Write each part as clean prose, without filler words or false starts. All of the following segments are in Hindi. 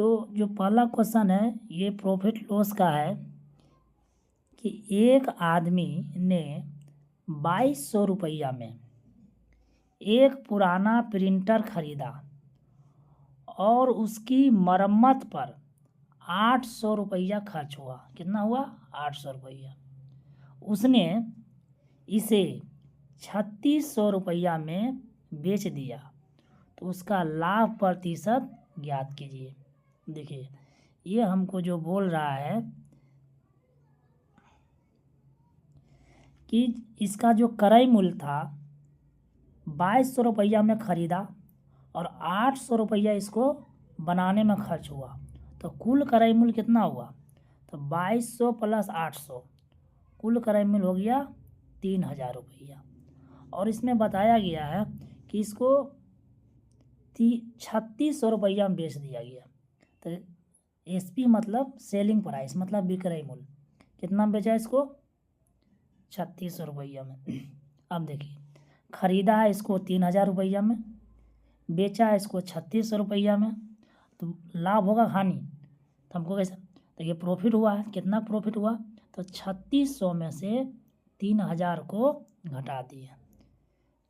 तो जो पहला क्वेश्चन है ये प्रॉफिट लॉस का है कि एक आदमी ने 2200 रुपया में एक पुराना प्रिंटर खरीदा और उसकी मरम्मत पर 800 रुपया खर्च हुआ। कितना हुआ? 800 रुपया। उसने इसे 3600 रुपया में बेच दिया तो उसका लाभ प्रतिशत ज्ञात कीजिए। देखिए ये हमको जो बोल रहा है कि इसका जो क्रय मूल्य था 2200 रुपया में ख़रीदा और 800 रुपया इसको बनाने में खर्च हुआ, तो कुल क्रय मूल्य कितना हुआ? तो 2200 प्लस 800 कुल क्रय मूल्य हो गया 3000 रुपया। और इसमें बताया गया है कि इसको 3600 रुपया में बेच दिया गया। तो एसपी मतलब सेलिंग प्राइस मतलब विक्रय मूल्य, कितना बेचा इसको? 3600 रुपया में। अब देखिए ख़रीदा है इसको 3000 रुपया में, बेचा है इसको 3600 रुपया में, तो लाभ होगा हानि? तो हमको कैसे? तो ये प्रॉफिट हुआ है। कितना प्रॉफिट हुआ? तो 3600 में से 3000 को घटा दिए,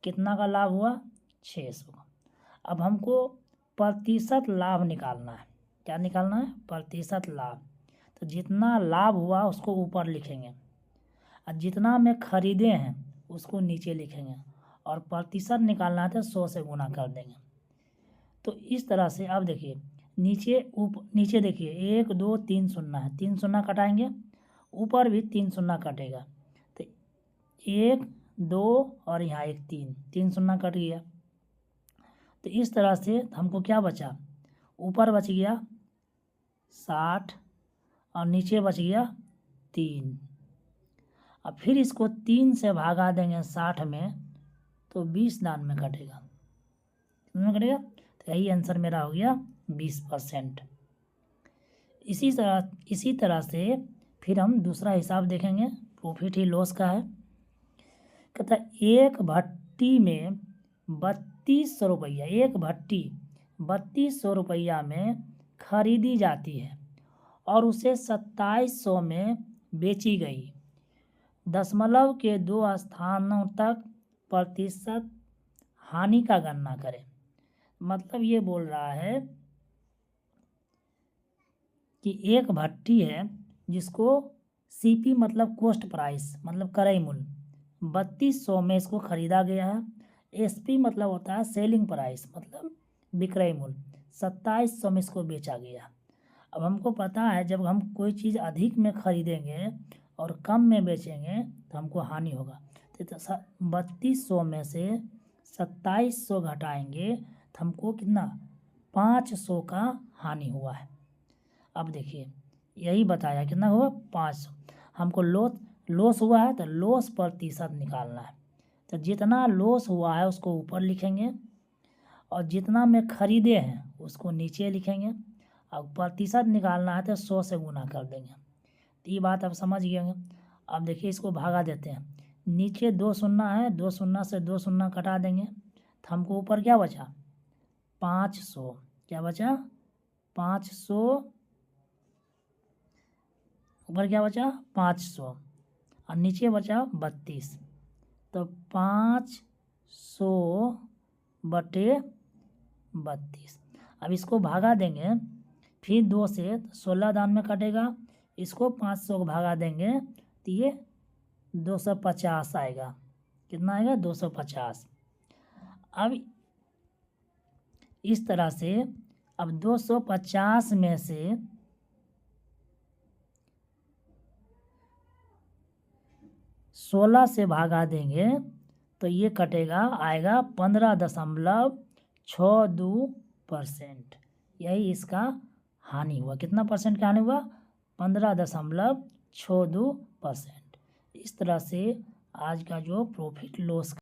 कितना का लाभ हुआ? 600 का। अब हमको प्रतिशत लाभ निकालना है। क्या निकालना है? प्रतिशत लाभ। तो जितना लाभ हुआ उसको ऊपर लिखेंगे और जितना में ख़रीदे हैं उसको नीचे लिखेंगे और प्रतिशत निकालना है तो 100 से गुना कर देंगे। तो इस तरह से अब देखिए नीचे देखिए 1 2 3 शून्य है, 3 शून्य कटाएंगे, ऊपर भी 3 शून्य कटेगा, तो 1 2 और यहाँ 1 3 शून्य कट गया। तो इस तरह से हमको क्या बचा? ऊपर बच गया 60 और नीचे बच गया 3। अब फिर इसको 3 से भागा देंगे 60 में तो 20 दान में कटेगा। कितना कटेगा? तो यही आंसर मेरा हो गया 20%। इसी तरह से फिर हम दूसरा हिसाब देखेंगे, प्रॉफिट ही लॉस का है। कहता एक भट्टी में 3200 रुपया, एक भट्टी 3200 रुपया में खरीदी जाती है और उसे 2700 में बेची गई। दशमलव के 2 स्थानों तक प्रतिशत हानि का गणना करें। मतलब ये बोल रहा है कि एक भट्टी है जिसको सीपी मतलब कॉस्ट प्राइस मतलब क्रय मूल्य 3200 में इसको ख़रीदा गया है। एसपी मतलब होता है सेलिंग प्राइस मतलब विक्रय मूल्य, 2700 में इसको बेचा गया। अब हमको पता है जब हम कोई चीज़ अधिक में ख़रीदेंगे और कम में बेचेंगे तो हमको हानि होगा। तो 3200 में से 2700 घटाएंगे तो हमको कितना? 500 का हानि हुआ है। अब देखिए यही बताया कितना हुआ? 500। हमको लॉस हुआ है तो लॉस प्रतिशत निकालना है। तो जितना लॉस हुआ है उसको ऊपर लिखेंगे और जितना में ख़रीदे हैं उसको नीचे लिखेंगे और प्रतिशत निकालना है तो 100 से गुना कर देंगे। तो ये बात आप समझ गए होंगे। अब देखिए इसको भागा देते हैं, नीचे 2 शून्य है, 2 शून्य से 2 शून्य कटा देंगे तो हमको ऊपर क्या बचा? 500। क्या बचा? 500। ऊपर क्या बचा? 500 और नीचे बचा 32। तो 500 बटे 32। अब इसको भागा देंगे फिर 2 से 16 दान में कटेगा, इसको 500 को भागा देंगे तो ये 250 आएगा। कितना आएगा? 250। अब इस तरह से अब 250 में से 16 से भागा देंगे तो ये कटेगा, आएगा 15.62%। यही इसका हानि हुआ। कितना परसेंट का हानि हुआ? 15.62%। इस तरह से आज का जो प्रॉफिट लॉस